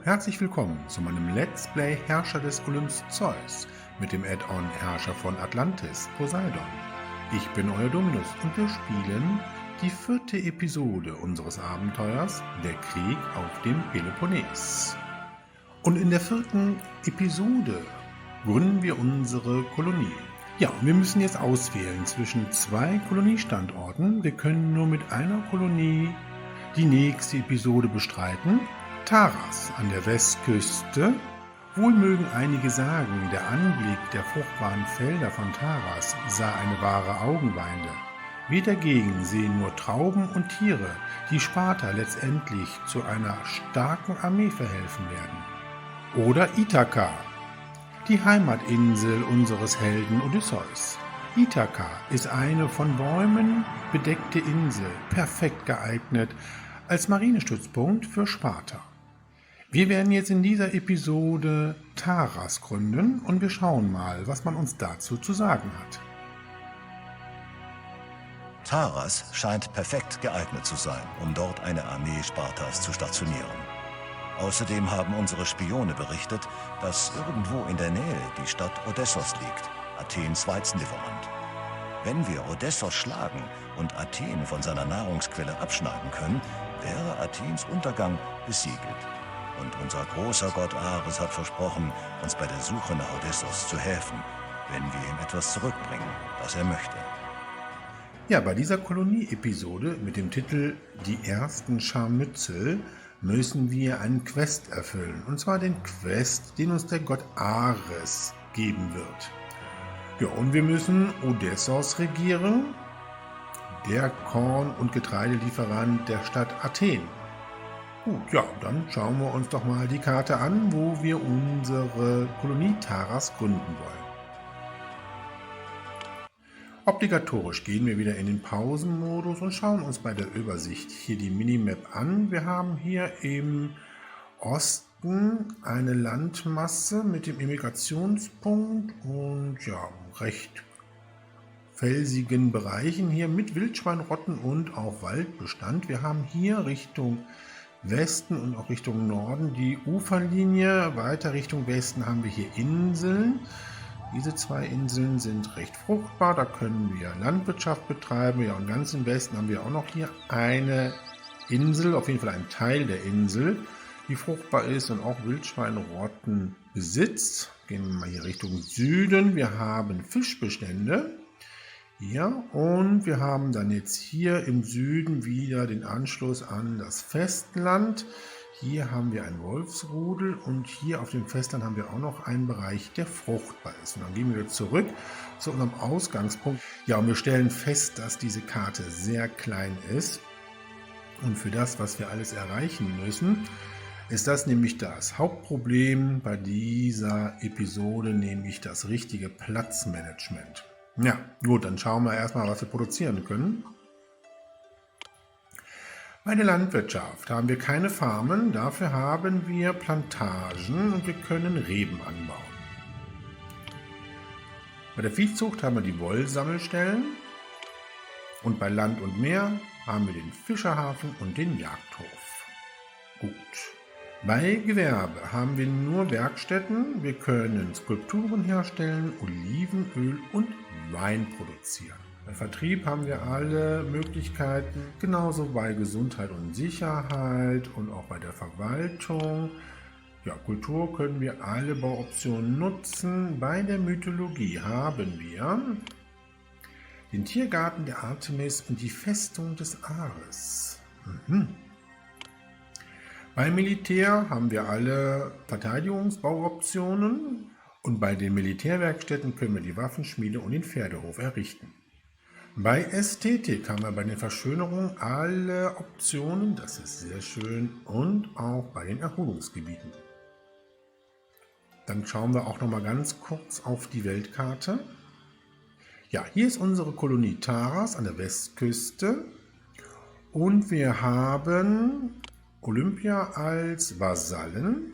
Herzlich willkommen zu meinem Let's Play Herrscher des Olymps Zeus mit dem Add-on Herrscher von Atlantis, Poseidon. Ich bin euer Dominus und wir spielen die 4. Episode unseres Abenteuers, der Krieg auf dem Peloponnes. Und in der 4. Episode gründen wir unsere Kolonie. Ja, und wir müssen jetzt auswählen zwischen 2 Koloniestandorten. Wir können nur mit einer Kolonie die nächste Episode bestreiten. Taras an der Westküste. Wohl mögen einige sagen, der Anblick der fruchtbaren Felder von Taras sei eine wahre Augenweide. Wir dagegen sehen nur Trauben und Tiere, die Sparta letztendlich zu einer starken Armee verhelfen werden. Oder Ithaka, die Heimatinsel unseres Helden Odysseus. Ithaka ist eine von Bäumen bedeckte Insel, perfekt geeignet als Marinestützpunkt für Sparta. Wir werden jetzt in dieser Episode Taras gründen und wir schauen mal, was man uns dazu zu sagen hat. Taras scheint perfekt geeignet zu sein, um dort eine Armee Spartas zu stationieren. Außerdem haben unsere Spione berichtet, dass irgendwo in der Nähe die Stadt Odessos liegt, Athens Weizenlieferant. Wenn wir Odessos schlagen und Athen von seiner Nahrungsquelle abschneiden können, wäre Athens Untergang besiegelt. Und unser großer Gott Ares hat versprochen, uns bei der Suche nach Odessos zu helfen, wenn wir ihm etwas zurückbringen, das er möchte. Ja, bei dieser Kolonie-Episode mit dem Titel Die ersten Scharmützel müssen wir einen Quest erfüllen. Und zwar den Quest, den uns der Gott Ares geben wird. Ja, und wir müssen Odessos regieren, der Korn- und Getreidelieferant der Stadt Athen. Gut, ja, dann schauen wir uns doch mal die Karte an, wo wir unsere Kolonie Taras gründen wollen. Obligatorisch gehen wir wieder in den Pausenmodus und schauen uns bei der Übersicht hier die Minimap an. Wir haben hier im Osten eine Landmasse mit dem Immigrationspunkt und ja, recht felsigen Bereichen hier mit Wildschweinrotten und auch Waldbestand. Wir haben hier Richtung Westen und auch Richtung Norden die Uferlinie. Weiter Richtung Westen haben wir hier Inseln. Diese 2 Inseln sind recht fruchtbar. Da können wir Landwirtschaft betreiben. Ja, und ganz im Westen haben wir auch noch hier eine Insel, auf jeden Fall ein Teil der Insel, die fruchtbar ist und auch Wildschweinrotten besitzt. Gehen wir mal hier Richtung Süden. Wir haben Fischbestände. Ja, und wir haben dann jetzt hier im Süden wieder den Anschluss an das Festland. Hier haben wir ein Wolfsrudel und hier auf dem Festland haben wir auch noch einen Bereich, der fruchtbar ist. Und dann gehen wir zurück zu unserem Ausgangspunkt. Ja, und wir stellen fest, dass diese Karte sehr klein ist. Und für das, was wir alles erreichen müssen, ist das nämlich das Hauptproblem bei dieser Episode, nämlich das richtige Platzmanagement. Ja, gut, dann schauen wir erstmal, was wir produzieren können. Bei der Landwirtschaft haben wir keine Farmen, dafür haben wir Plantagen und wir können Reben anbauen. Bei der Viehzucht haben wir die Wollsammelstellen und bei Land und Meer haben wir den Fischerhafen und den Jagdhof. Gut. Bei Gewerbe haben wir nur Werkstätten, wir können Skulpturen herstellen, Olivenöl und Wein produzieren. Bei Vertrieb haben wir alle Möglichkeiten, genauso bei Gesundheit und Sicherheit und auch bei der Verwaltung. Ja, Kultur können wir alle Bauoptionen nutzen. Bei der Mythologie haben wir den Tiergarten der Artemis und die Festung des Ares. Beim Militär haben wir alle Verteidigungsbauoptionen und bei den Militärwerkstätten können wir die Waffenschmiede und den Pferdehof errichten. Bei Ästhetik haben wir bei den Verschönerungen alle Optionen, das ist sehr schön, und auch bei den Erholungsgebieten. Dann schauen wir auch noch mal ganz kurz auf die Weltkarte. Ja, hier ist unsere Kolonie Taras an der Westküste und wir haben Olympia als Vasallen.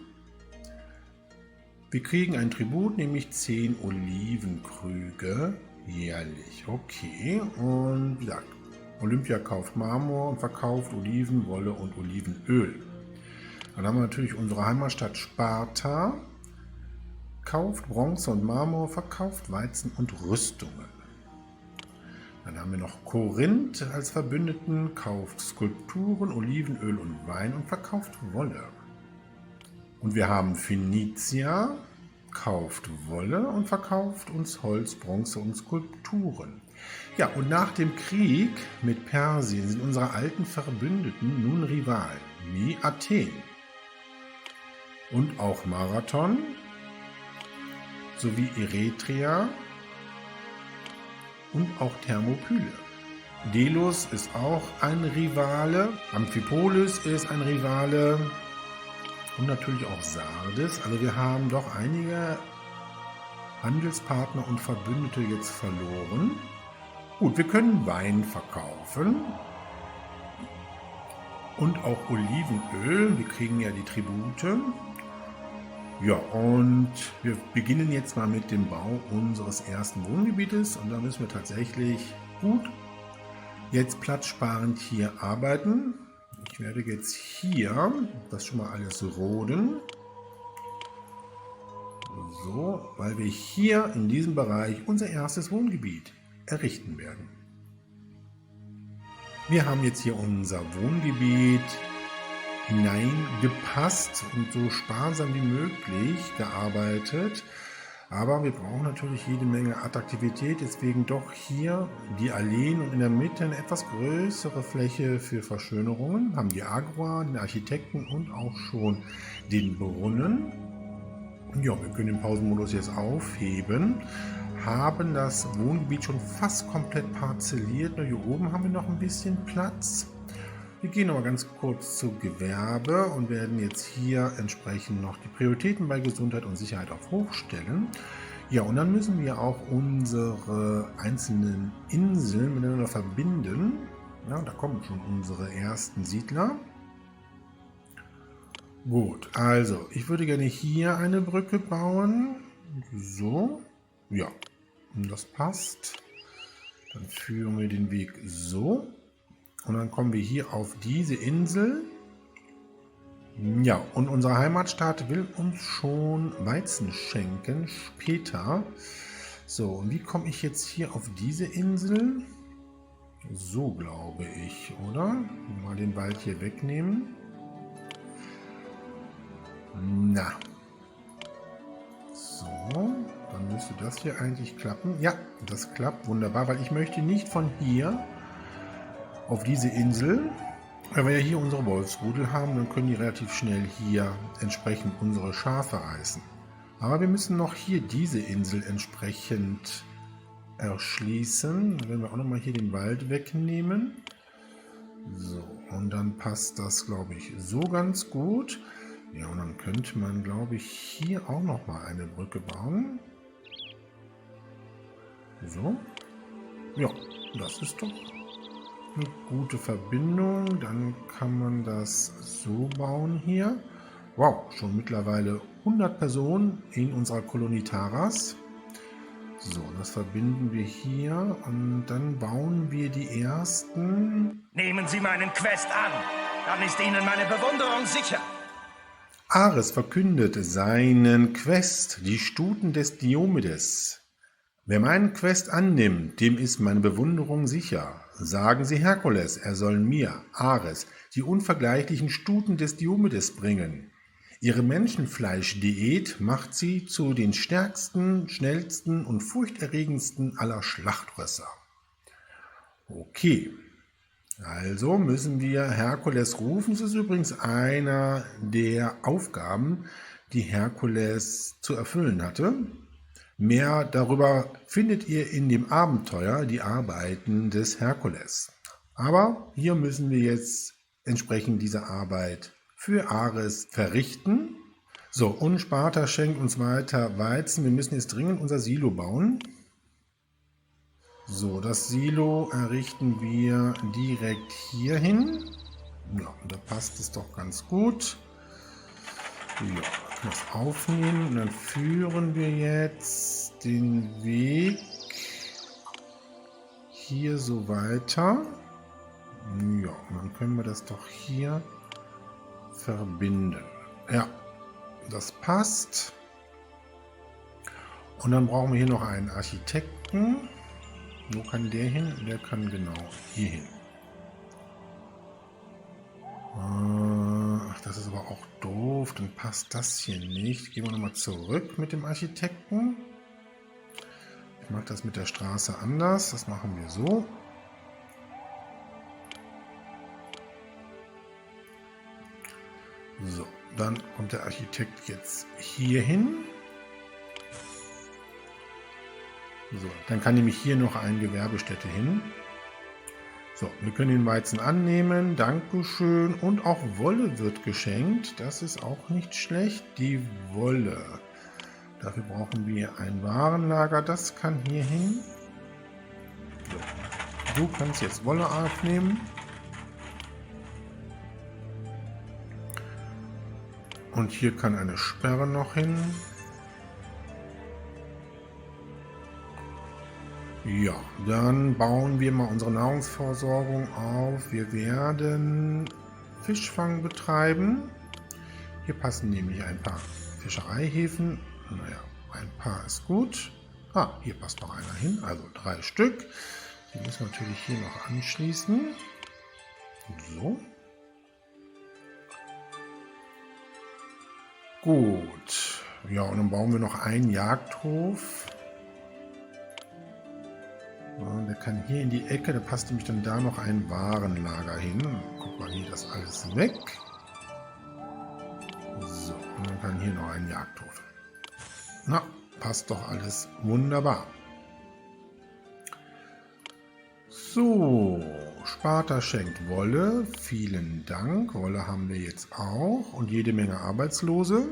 Wir kriegen ein Tribut, nämlich 10 Olivenkrüge jährlich. Okay, und wie gesagt, Olympia kauft Marmor und verkauft Oliven, Wolle und Olivenöl. Dann haben wir natürlich unsere Heimatstadt Sparta. Kauft Bronze und Marmor, verkauft Weizen und Rüstungen. Dann haben wir noch Korinth als Verbündeten, kauft Skulpturen, Olivenöl und Wein und verkauft Wolle. Und wir haben Phönicia, kauft Wolle und verkauft uns Holz, Bronze und Skulpturen. Ja, und nach dem Krieg mit Persien sind unsere alten Verbündeten nun Rivalen, wie Athen. Und auch Marathon, sowie Eretria und auch Thermopyle. Delos ist auch ein Rivale, Amphipolis ist ein Rivale und natürlich auch Sardes. Also wir haben doch einige Handelspartner und Verbündete jetzt verloren. Gut, wir können Wein verkaufen und auch Olivenöl. Wir kriegen ja die Tribute. Ja, und wir beginnen jetzt mal mit dem Bau unseres ersten Wohngebietes und da müssen wir tatsächlich gut jetzt platzsparend hier arbeiten. Ich werde jetzt hier das schon mal alles roden. So, weil wir hier in diesem Bereich unser erstes Wohngebiet errichten werden. Wir haben jetzt hier unser Wohngebiet hineingepasst und so sparsam wie möglich gearbeitet. Aber wir brauchen natürlich jede Menge Attraktivität, deswegen doch hier die Alleen und in der Mitte eine etwas größere Fläche für Verschönerungen. Haben die Agora, den Architekten und auch schon den Brunnen. Ja, wir können den Pausenmodus jetzt aufheben. Haben das Wohngebiet schon fast komplett parzelliert. Nur hier oben haben wir noch ein bisschen Platz. Wir gehen aber ganz kurz zu Gewerbe und werden jetzt hier entsprechend noch die Prioritäten bei Gesundheit und Sicherheit auf Hoch stellen. Ja, und dann müssen wir auch unsere einzelnen Inseln miteinander verbinden. Ja, da kommen schon unsere ersten Siedler. Gut, also ich würde gerne hier eine Brücke bauen. So, ja, und das passt. Dann führen wir den Weg so. Und dann kommen wir hier auf diese Insel. Ja, und unsere Heimatstadt will uns schon Weizen schenken später. So, und wie komme ich jetzt hier auf diese Insel? So glaube ich, oder? Mal den Wald hier wegnehmen. Na. So, dann müsste das hier eigentlich klappen. Ja, das klappt wunderbar, weil ich möchte nicht von hier auf diese Insel, weil wir ja hier unsere Wolfsrudel haben, dann können die relativ schnell hier entsprechend unsere Schafe reißen. Aber wir müssen noch hier diese Insel entsprechend erschließen. Dann werden wir auch nochmal hier den Wald wegnehmen. So, und dann passt das, glaube ich, so ganz gut. Ja, und dann könnte man, glaube ich, hier auch nochmal eine Brücke bauen. So. Ja, das ist doch eine gute Verbindung. Dann kann man das so bauen hier. Wow, schon mittlerweile 100 Personen in unserer Kolonie Taras. So, das verbinden wir hier und dann bauen wir die ersten. Nehmen Sie meinen Quest an, dann ist Ihnen meine Bewunderung sicher. Ares verkündet seinen Quest, die Stuten des Diomedes. Wer meinen Quest annimmt, dem ist meine Bewunderung sicher. Sagen Sie Herkules, er soll mir, Ares, die unvergleichlichen Stuten des Diomedes bringen. Ihre Menschenfleisch-Diät macht sie zu den stärksten, schnellsten und furchterregendsten aller Schlachtrösser. Okay, also müssen wir Herkules rufen. Das ist übrigens einer der Aufgaben, die Herkules zu erfüllen hatte. Mehr darüber findet ihr in dem Abenteuer, die Arbeiten des Herkules. Aber hier müssen wir jetzt entsprechend diese Arbeit für Ares verrichten. So, und Sparta schenkt uns weiter Weizen. Wir müssen jetzt dringend unser Silo bauen. So, das Silo errichten wir direkt hier hin. Ja, da passt es doch ganz gut. Ja, das aufnehmen und dann führen wir jetzt den Weg hier so weiter. Ja, und dann können wir das doch hier verbinden. Ja, das passt. Und dann brauchen wir hier noch einen Architekten. Wo kann der hin? Der kann genau hier hin. Ach, das ist aber auch doof. Dann passt das hier nicht. Gehen wir nochmal zurück mit dem Architekten. Ich mache das mit der Straße anders. Das machen wir so. So, dann kommt der Architekt jetzt hier hin. So, dann kann nämlich hier noch eine Gewerbestätte hin. So, wir können den Weizen annehmen. Dankeschön. Und auch Wolle wird geschenkt. Das ist auch nicht schlecht. Die Wolle. Dafür brauchen wir ein Warenlager. Das kann hier hin. So. Du kannst jetzt Wolle aufnehmen. Und hier kann eine Sperre noch hin. Ja, dann bauen wir mal unsere Nahrungsversorgung auf. Wir werden Fischfang betreiben. Hier passen nämlich ein paar Fischereihäfen. Naja, ein paar ist gut. Ah, hier passt noch einer hin, also 3 Stück. Die müssen wir natürlich hier noch anschließen. So. Gut. Ja, und dann bauen wir noch einen Jagdhof. Ja, der kann hier in die Ecke, da passt nämlich dann da noch ein Warenlager hin. Guck mal, hier das alles weg. So, und dann kann hier noch ein Jagdhof. Na, passt doch alles wunderbar. So, Sparta schenkt Wolle. Vielen Dank. Wolle haben wir jetzt auch und jede Menge Arbeitslose.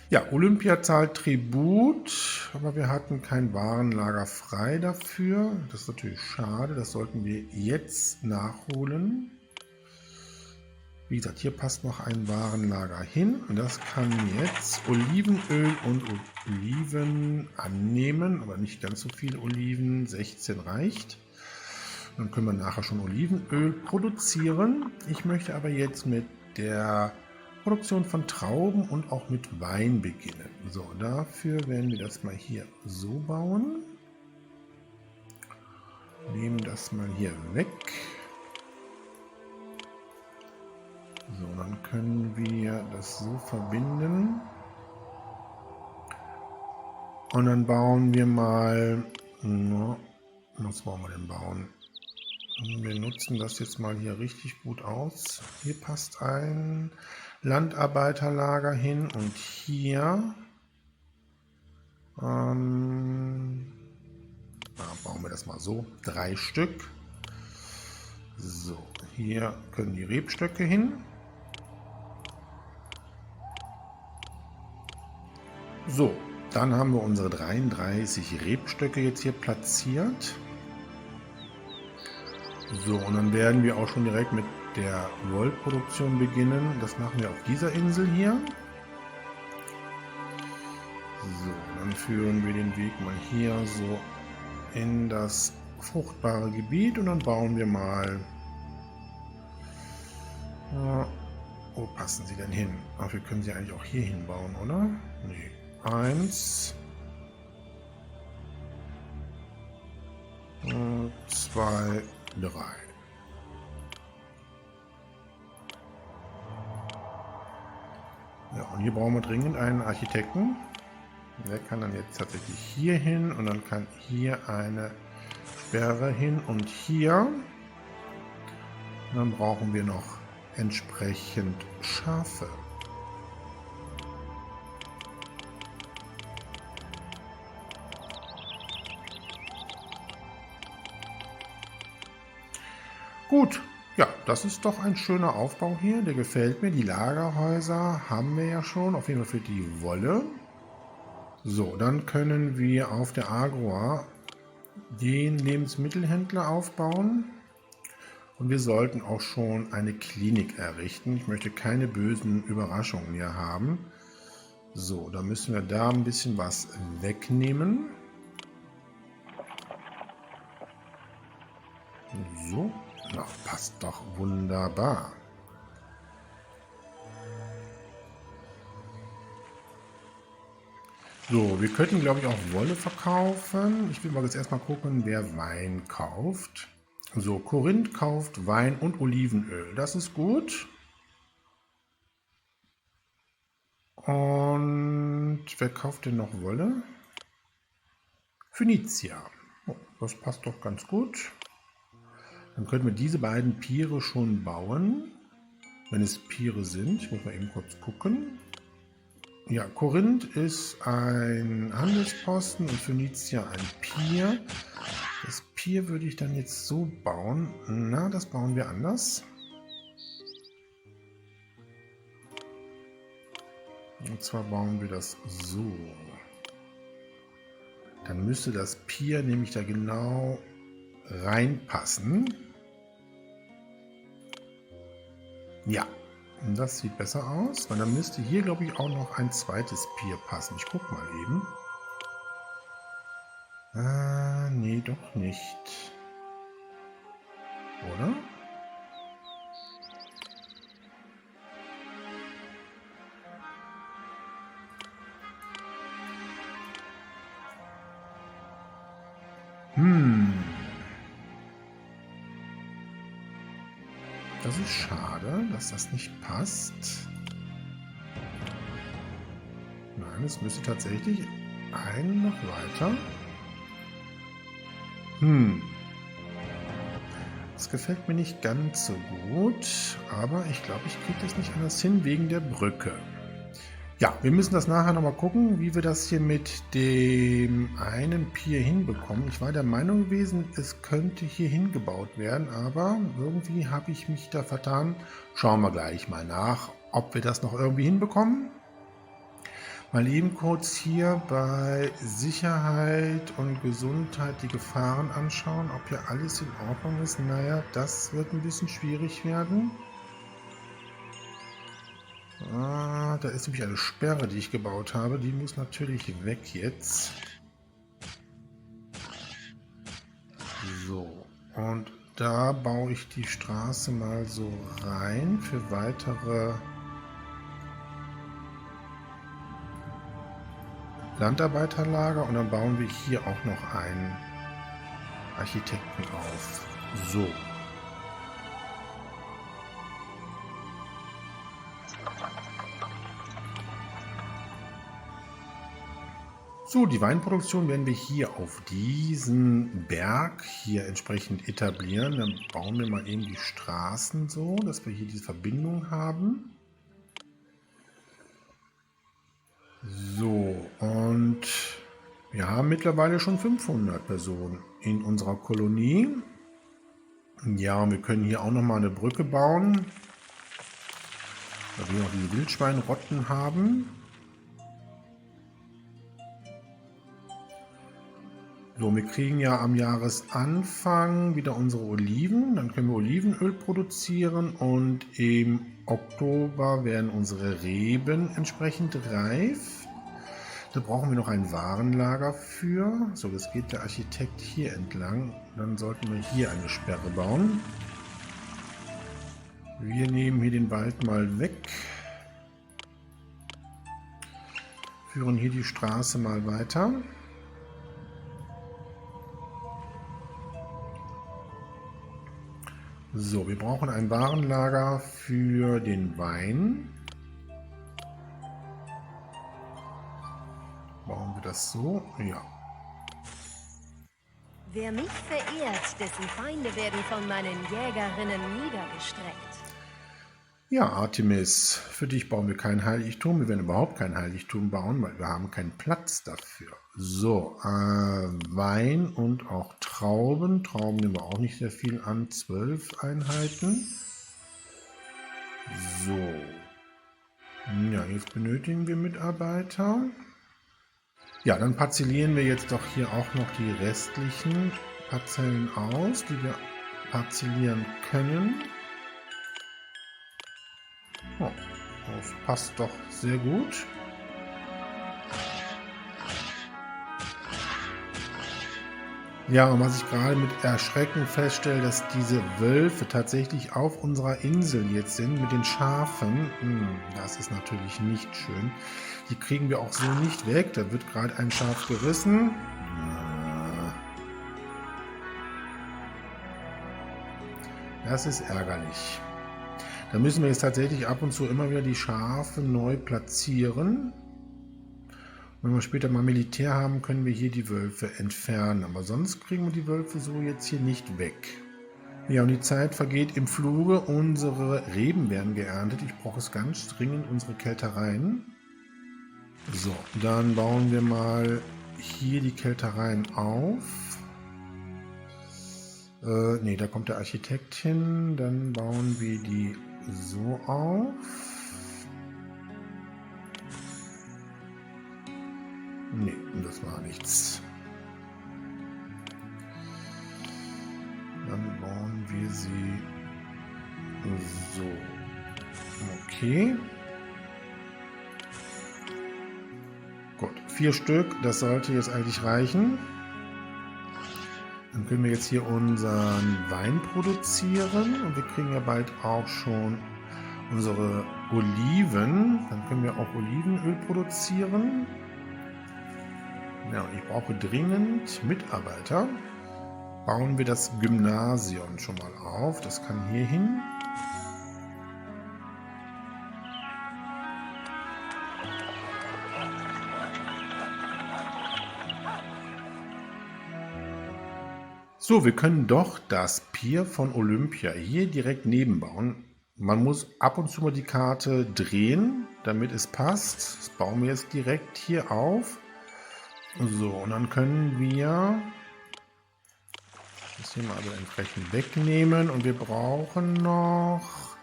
Ja, Olympia zahlt Tribut, aber wir hatten kein Warenlager frei dafür. Das ist natürlich schade, das sollten wir jetzt nachholen. Wie gesagt, hier passt noch ein Warenlager hin und das kann jetzt Olivenöl und Oliven annehmen, aber nicht ganz so viel Oliven, 16 reicht. Dann können wir nachher schon Olivenöl produzieren. Ich möchte aber jetzt mit der Produktion von Trauben und auch mit Wein beginnen. So, dafür werden wir das mal hier so bauen. Nehmen das mal hier weg. So, dann können wir das so verbinden. Und dann bauen wir mal... Was wollen wir denn bauen? Wir nutzen das jetzt mal hier richtig gut aus. Hier passt ein Landarbeiterlager hin und hier bauen wir das mal so. 3 Stück. So, hier können die Rebstöcke hin. So, dann haben wir unsere 33 Rebstöcke jetzt hier platziert. So, und dann werden wir auch schon direkt mit der Wollproduktion beginnen. Das machen wir auf dieser Insel hier. So, dann führen wir den Weg mal hier so in das fruchtbare Gebiet und dann bauen wir mal... Wo passen sie denn hin? Ach, wir können sie eigentlich auch hier hinbauen, oder? Nee. 1, 2, 3. Ja, und hier brauchen wir dringend einen Architekten. Der kann dann jetzt tatsächlich hier hin und dann kann hier eine Sperre hin und hier. Und dann brauchen wir noch entsprechend Schafe. Gut, ja, das ist doch ein schöner Aufbau hier, der gefällt mir. Die Lagerhäuser haben wir ja schon, auf jeden Fall für die Wolle. So, dann können wir auf der Agroa den Lebensmittelhändler aufbauen. Und wir sollten auch schon eine Klinik errichten. Ich möchte keine bösen Überraschungen hier haben. So, da müssen wir da ein bisschen was wegnehmen. So. Na, passt doch wunderbar. So, wir könnten, glaube ich, auch Wolle verkaufen. Ich will mal jetzt erstmal gucken, wer Wein kauft. So, Korinth kauft Wein und Olivenöl. Das ist gut. Und wer kauft denn noch Wolle? Phönizia. Oh, das passt doch ganz gut. Dann könnten wir diese beiden Piere schon bauen. Wenn es Piere sind. Ich muss mal eben kurz gucken. Ja, Korinth ist ein Handelsposten und Phönizia ein Pier. Das Pier würde ich dann jetzt so bauen. Na, das bauen wir anders. Und zwar bauen wir das so. Dann müsste das Pier nämlich da genau reinpassen. Ja, das sieht besser aus, weil dann müsste hier, glaube ich, auch noch ein zweites Pier passen. Ich gucke mal eben. Nee, doch nicht. Oder? Das ist schade, dass das nicht passt. Nein, es müsste tatsächlich einen noch weiter. Das gefällt mir nicht ganz so gut, aber ich glaube, ich kriege das nicht anders hin wegen der Brücke. Ja, wir müssen das nachher nochmal gucken, wie wir das hier mit dem einen Pier hinbekommen. Ich war der Meinung gewesen, es könnte hier hingebaut werden, aber irgendwie habe ich mich da vertan. Schauen wir gleich mal nach, ob wir das noch irgendwie hinbekommen. Mal eben kurz hier bei Sicherheit und Gesundheit die Gefahren anschauen, ob hier alles in Ordnung ist. Naja, das wird ein bisschen schwierig werden. Da ist nämlich eine Sperre, die ich gebaut habe. Die muss natürlich weg jetzt. So, und da baue ich die Straße mal so rein für weitere Landarbeiterlager. Und dann bauen wir hier auch noch einen Architekten auf. So. So, die Weinproduktion werden wir hier auf diesen Berg hier entsprechend etablieren. Dann bauen wir mal eben die Straßen so, dass wir hier diese Verbindung haben. So, und wir haben mittlerweile schon 500 Personen in unserer Kolonie. Ja, und wir können hier auch nochmal eine Brücke bauen, da wir noch diese Wildschweinrotten haben. So, wir kriegen ja am Jahresanfang wieder unsere Oliven, dann können wir Olivenöl produzieren und im Oktober werden unsere Reben entsprechend reif. Da brauchen wir noch ein Warenlager für. So, jetzt geht der Architekt hier entlang, dann sollten wir hier eine Sperre bauen. Wir nehmen hier den Wald mal weg, führen hier die Straße mal weiter. So, wir brauchen ein Warenlager für den Wein. Bauen wir das so? Ja. Wer mich verehrt, dessen Feinde werden von meinen Jägerinnen niedergestreckt. Ja, Artemis, für dich bauen wir kein Heiligtum. Wir werden überhaupt kein Heiligtum bauen, weil wir haben keinen Platz dafür. So, Wein und auch Trauben. Trauben nehmen wir auch nicht sehr viel an. 12 Einheiten. So. Ja, jetzt benötigen wir Mitarbeiter. Ja, dann parzellieren wir jetzt doch hier auch noch die restlichen Parzellen aus, die wir parzellieren können. Oh, das passt doch sehr gut. Ja, und was ich gerade mit Erschrecken feststelle, dass diese Wölfe tatsächlich auf unserer Insel jetzt sind mit den Schafen. Das ist natürlich nicht schön. Die kriegen wir auch so nicht weg. Da wird gerade ein Schaf gerissen. Das ist ärgerlich. Da müssen wir jetzt tatsächlich ab und zu immer wieder die Schafe neu platzieren. Wenn wir später mal Militär haben, können wir hier die Wölfe entfernen. Aber sonst kriegen wir die Wölfe so jetzt hier nicht weg. Ja, und die Zeit vergeht im Fluge. Unsere Reben werden geerntet. Ich brauche es ganz dringend, unsere Kältereien. So, dann bauen wir mal hier die Kältereien auf. Ne, da kommt der Architekt hin. Dann bauen wir die so auf. Nee, das war nichts. Dann bauen wir sie so. Okay. Gut, 4 Stück, das sollte jetzt eigentlich reichen. Dann können wir jetzt hier unseren Wein produzieren und wir kriegen ja bald auch schon unsere Oliven. Dann können wir auch Olivenöl produzieren. Ja, und ich brauche dringend Mitarbeiter. Bauen wir das Gymnasium schon mal auf. Das kann hier hin. So, wir können doch das Pier von Olympia hier direkt nebenbauen. Man muss ab und zu mal die Karte drehen, damit es passt. Das bauen wir jetzt direkt hier auf. So, und dann können wir das hier mal also entsprechend wegnehmen. Und wir brauchen noch...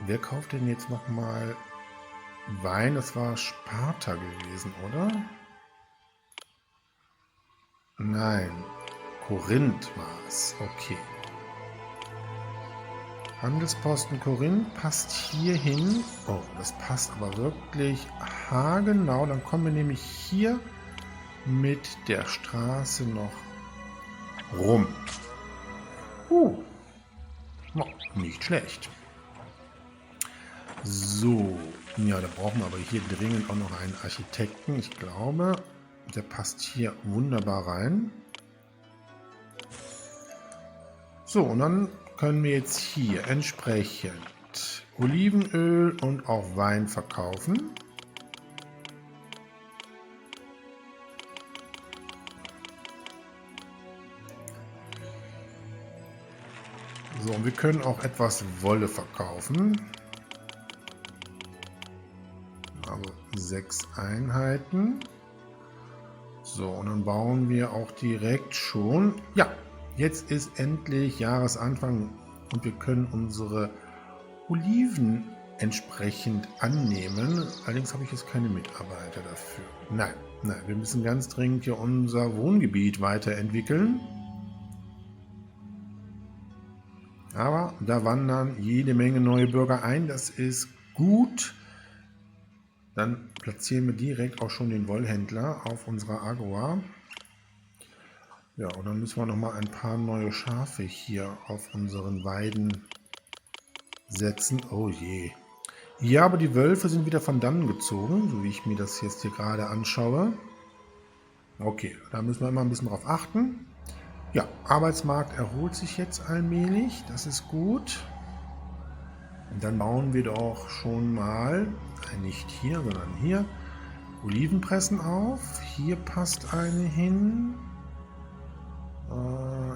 Wer kauft denn jetzt nochmal Wein? Das war Sparta gewesen, oder? Nein, Korinth war es. Okay. Handelsposten Korinth passt hier hin. Oh, das passt aber wirklich haargenau. Dann kommen wir nämlich hier mit der Straße noch rum. Oh, nicht schlecht. So, ja, da brauchen wir aber hier dringend auch noch einen Architekten. Ich glaube, der passt hier wunderbar rein. So, und dann können wir jetzt hier entsprechend Olivenöl und auch Wein verkaufen. So, und wir können auch etwas Wolle verkaufen. Also 6 Einheiten. So, und dann bauen wir auch direkt schon. Ja, jetzt ist endlich Jahresanfang und wir können unsere Oliven entsprechend annehmen. Allerdings habe ich jetzt keine Mitarbeiter dafür. Nein, wir müssen ganz dringend hier unser Wohngebiet weiterentwickeln. Aber da wandern jede Menge neue Bürger ein. Das ist gut. Dann platzieren wir direkt auch schon den Wollhändler auf unserer Agora. Ja, und dann müssen wir noch mal ein paar neue Schafe hier auf unseren Weiden setzen. Oh je. Ja, aber die Wölfe sind wieder von dannen gezogen, so wie ich mir das jetzt hier gerade anschaue. Okay, da müssen wir immer ein bisschen drauf achten. Ja, Arbeitsmarkt erholt sich jetzt allmählich. Das ist gut. Und dann bauen wir doch schon mal, nicht hier, sondern hier, Olivenpressen auf. Hier passt eine hin.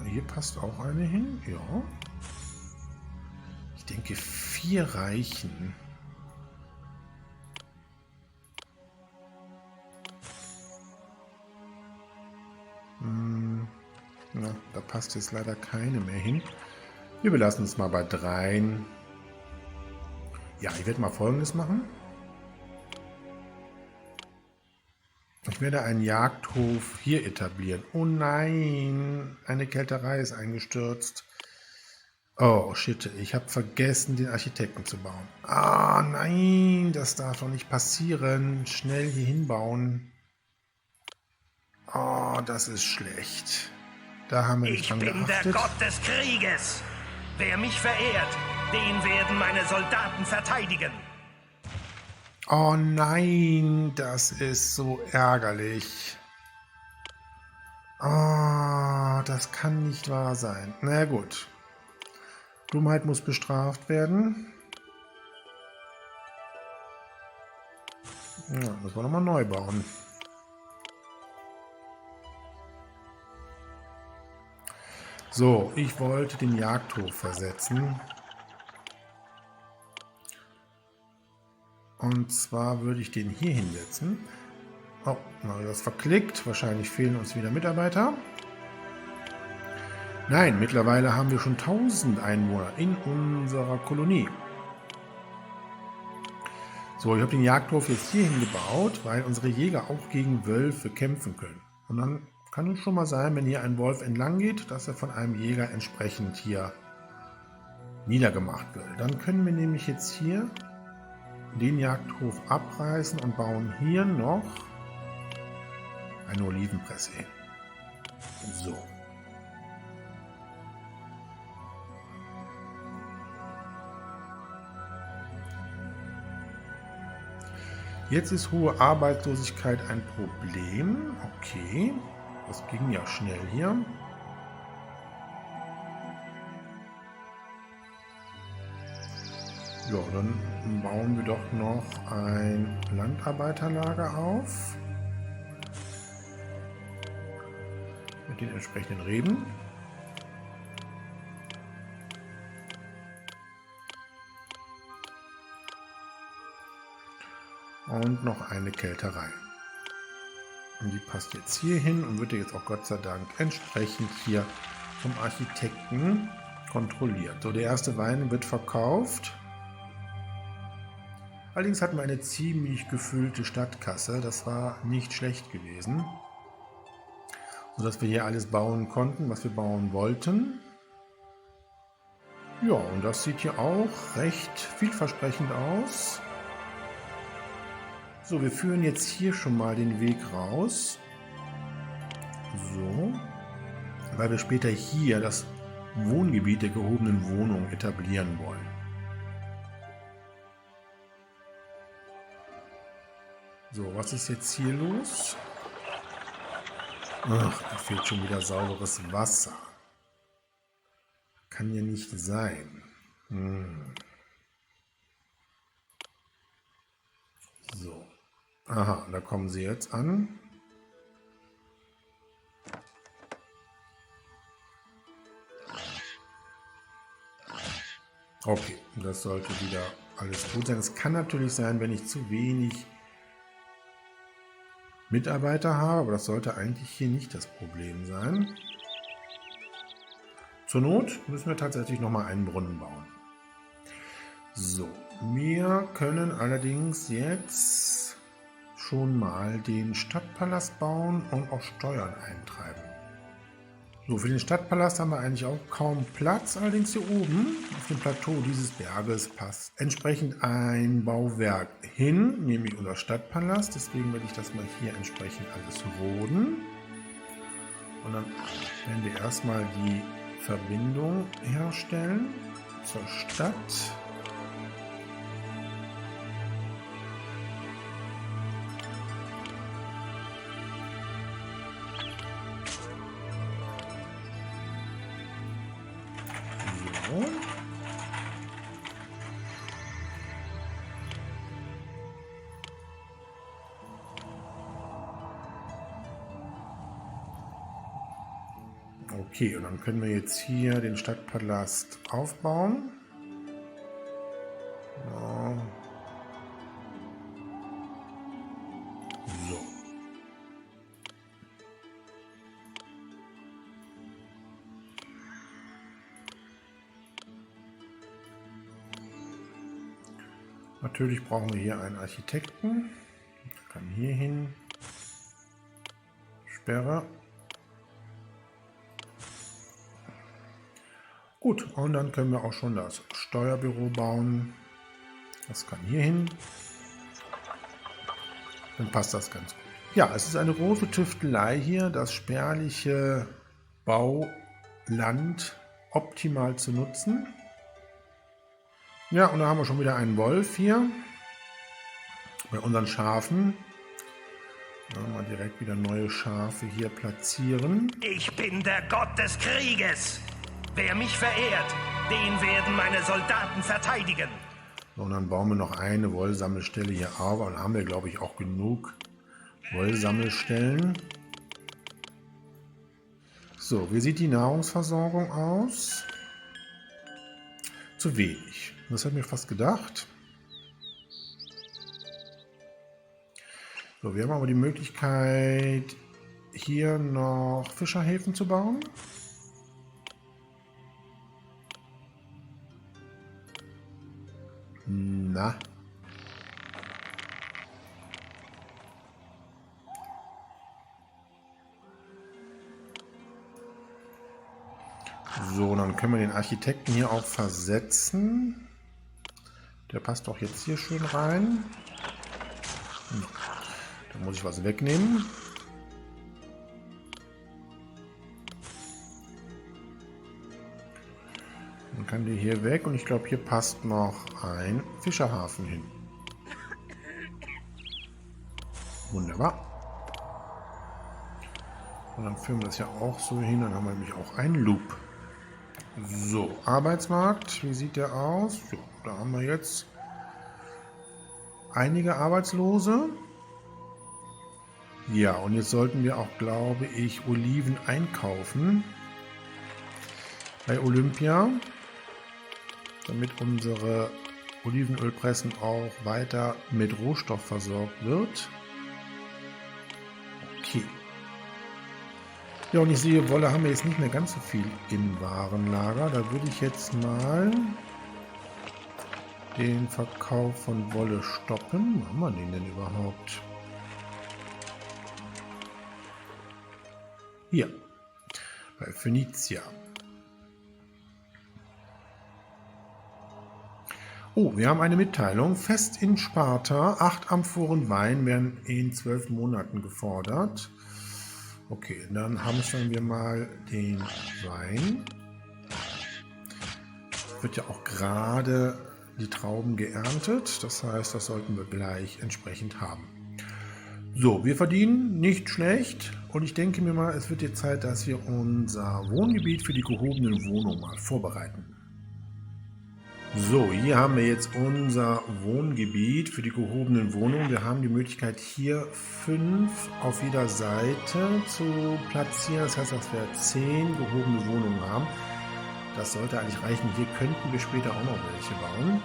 Hier passt auch eine hin, ja. Ich denke 4 reichen. Na, da passt jetzt leider keine mehr hin. Wir belassen es mal bei 3. Ja, ich werde mal Folgendes machen. Ich werde einen Jagdhof hier etablieren. Oh nein, eine Kälterei ist eingestürzt. Oh shit, ich habe vergessen, den Architekten zu bauen. Ah nein, das darf doch nicht passieren. Schnell hier hinbauen. Oh, das ist schlecht. Da haben wir nicht Ich dran bin der geachtet. Gott des Krieges. Wer mich verehrt, den werden meine Soldaten verteidigen. Oh nein, das ist so ärgerlich. Oh, das kann nicht wahr sein. Na gut. Dummheit muss bestraft werden. Ja, müssen wir nochmal neu bauen. So, ich wollte den Jagdhof versetzen. Und zwar würde ich den hier hinsetzen. Oh, mal das verklickt. Wahrscheinlich fehlen uns wieder Mitarbeiter. Nein, mittlerweile haben wir schon 1000 Einwohner in unserer Kolonie. So, ich habe den Jagdhof jetzt hier hingebaut, weil unsere Jäger auch gegen Wölfe kämpfen können. Und dann kann es schon mal sein, wenn hier ein Wolf entlang geht, dass er von einem Jäger entsprechend hier niedergemacht wird. Dann können wir nämlich jetzt hier den Jagdhof abreißen und bauen hier noch eine Olivenpresse hin. So. Jetzt ist hohe Arbeitslosigkeit ein Problem. Okay, das ging ja schnell hier. Ja, dann bauen wir doch noch ein Landarbeiterlager auf. Mit den entsprechenden Reben. Und noch eine Kälterei. Und die passt jetzt hier hin und wird jetzt auch Gott sei Dank entsprechend hier vom Architekten kontrolliert. So, der erste Wein wird verkauft. Allerdings hatten wir eine ziemlich gefüllte Stadtkasse. Das war nicht schlecht gewesen. Sodass wir hier alles bauen konnten, was wir bauen wollten. Ja, und das sieht hier auch recht vielversprechend aus. So, wir führen jetzt hier schon mal den Weg raus. So. Weil wir später hier das Wohngebiet der gehobenen Wohnung etablieren wollen. So, was ist jetzt hier los? Ach, da fehlt schon wieder sauberes Wasser. Kann ja nicht sein. So. Aha, da kommen sie jetzt an. Okay, das sollte wieder alles gut sein. Es kann natürlich sein, wenn ich zu wenig Mitarbeiter habe, aber das sollte eigentlich hier nicht das Problem sein. Zur Not müssen wir tatsächlich nochmal einen Brunnen bauen. So, wir können allerdings jetzt schon mal den Stadtpalast bauen und auch Steuern eintreiben. So, für den Stadtpalast haben wir eigentlich auch kaum Platz, allerdings hier oben auf dem Plateau dieses Berges passt entsprechend ein Bauwerk hin, nämlich unser Stadtpalast. Deswegen werde ich das mal hier entsprechend alles roden. Und dann werden wir erstmal die Verbindung herstellen zur Stadt. So. Okay, und dann können wir jetzt hier den Stadtpalast aufbauen. Ja. So. Natürlich brauchen wir hier einen Architekten. Der kann hier hin. Sperre. Gut, und dann können wir auch schon das Steuerbüro bauen. Das kann hier hin. Dann passt das ganz gut. Ja, es ist eine große Tüftelei hier, das spärliche Bauland optimal zu nutzen. Ja, und da haben wir schon wieder einen Wolf hier bei unseren Schafen. Mal direkt wieder neue Schafe hier platzieren. Ich bin der Gott des Krieges. Wer mich verehrt, den werden meine Soldaten verteidigen. So, und dann bauen wir noch eine Wollsammelstelle hier auf. Und dann haben wir, glaube ich, auch genug Wollsammelstellen. So, wie sieht die Nahrungsversorgung aus? Zu wenig. Das habe ich mir fast gedacht. So, wir haben aber die Möglichkeit, hier noch Fischerhäfen zu bauen. Na. So, dann können wir den Architekten hier auch versetzen. Der passt doch jetzt hier schön rein. Da muss ich was wegnehmen. Dann kann der hier weg und ich glaube, hier passt noch ein Fischerhafen hin. Wunderbar. Und dann führen wir das ja auch so hin, dann haben wir nämlich auch einen Loop. So, Arbeitsmarkt, wie sieht der aus? So, da haben wir jetzt einige Arbeitslose. Ja, und jetzt sollten wir auch, glaube ich, Oliven einkaufen bei Olympia, damit unsere Olivenölpressen auch weiter mit Rohstoff versorgt wird. Okay. Ja, und ich sehe, Wolle haben wir jetzt nicht mehr ganz so viel im Warenlager. Da würde ich jetzt mal den Verkauf von Wolle stoppen. Wo haben wir den denn überhaupt? Hier, bei Phönizia. Oh, wir haben eine Mitteilung. Fest in Sparta, 8 Amphoren Wein werden in 12 Monaten gefordert. Okay, dann hamstern wir mal den Wein. Wird ja auch gerade die Trauben geerntet. Das heißt, das sollten wir gleich entsprechend haben. So, wir verdienen nicht schlecht. Und ich denke mir mal, es wird jetzt Zeit, dass wir unser Wohngebiet für die gehobenen Wohnungen mal vorbereiten. So, hier haben wir jetzt unser Wohngebiet für die gehobenen Wohnungen. Wir haben die Möglichkeit, hier 5 auf jeder Seite zu platzieren. Das heißt, dass wir 10 gehobene Wohnungen haben. Das sollte eigentlich reichen. Hier könnten wir später auch noch welche bauen.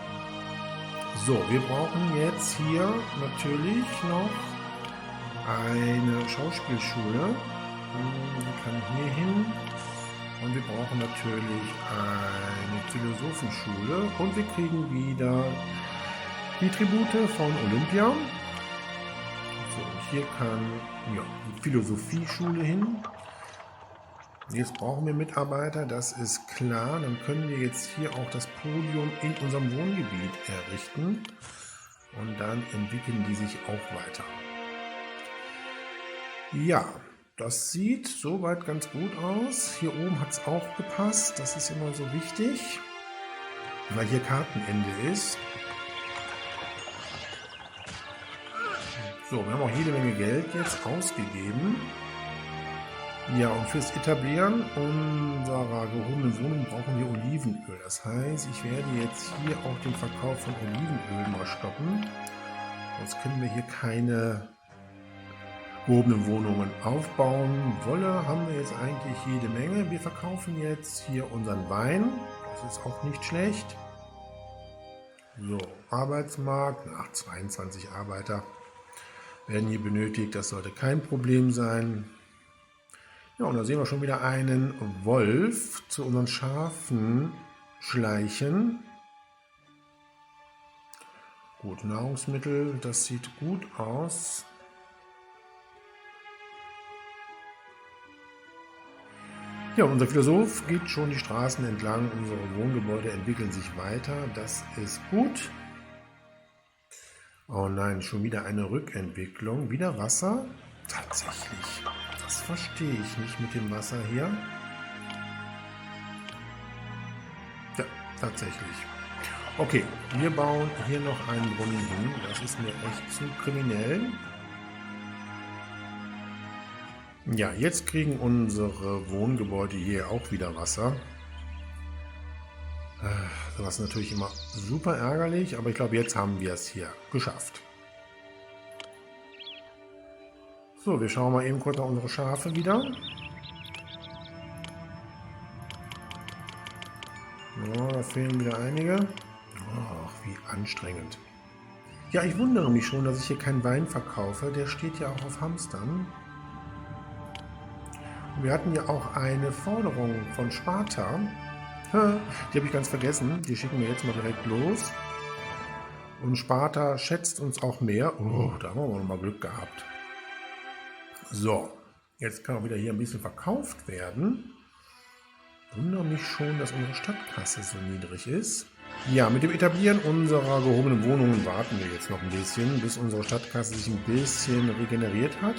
So, wir brauchen jetzt hier natürlich noch eine Schauspielschule. Die kann hier hin. Und wir brauchen natürlich eine Philosophenschule. Und wir kriegen wieder die Tribute von Olympia. So, hier kann die Philosophieschule hin. Jetzt brauchen wir Mitarbeiter, das ist klar. Dann können wir jetzt hier auch das Podium in unserem Wohngebiet errichten. Und dann entwickeln die sich auch weiter. Ja. Das sieht soweit ganz gut aus. Hier oben hat es auch gepasst. Das ist immer so wichtig, weil hier Kartenende ist. So, wir haben auch jede Menge Geld jetzt ausgegeben. Ja, und fürs Etablieren unserer gehobenen Wohnung brauchen wir Olivenöl. Das heißt, ich werde jetzt hier auch den Verkauf von Olivenöl mal stoppen. Sonst können wir hier keine gehobene Wohnungen aufbauen. Wolle haben wir jetzt eigentlich jede Menge. Wir verkaufen jetzt hier unseren Wein. Das ist auch nicht schlecht. So, Arbeitsmarkt. 22 Arbeiter werden hier benötigt. Das sollte kein Problem sein. Ja, und da sehen wir schon wieder einen Wolf zu unseren Schafen schleichen. Gut, Nahrungsmittel, das sieht gut aus. Ja, unser Philosoph geht schon die Straßen entlang, unsere Wohngebäude entwickeln sich weiter, das ist gut. Oh nein, schon wieder eine Rückentwicklung, wieder Wasser. Tatsächlich. Das verstehe ich nicht mit dem Wasser hier. Ja, tatsächlich. Okay, wir bauen hier noch einen Brunnen hin. Das ist mir echt zu kriminell. Ja, jetzt kriegen unsere Wohngebäude hier auch wieder Wasser. Das ist natürlich immer super ärgerlich, aber ich glaube, jetzt haben wir es hier geschafft. So, wir schauen mal eben kurz nach unsere Schafe wieder. Ja, da fehlen wieder einige. Ach, wie anstrengend. Ja, ich wundere mich schon, dass ich hier keinen Wein verkaufe. Der steht ja auch auf Hamstern. Wir hatten ja auch eine Forderung von Sparta. Die habe ich ganz vergessen. Die schicken wir jetzt mal direkt los. Und Sparta schätzt uns auch mehr. Oh, da haben wir noch mal Glück gehabt. So, jetzt kann auch wieder hier ein bisschen verkauft werden. Wundere mich schon, dass unsere Stadtkasse so niedrig ist. Ja, mit dem Etablieren unserer gehobenen Wohnungen warten wir jetzt noch ein bisschen, bis unsere Stadtkasse sich ein bisschen regeneriert hat.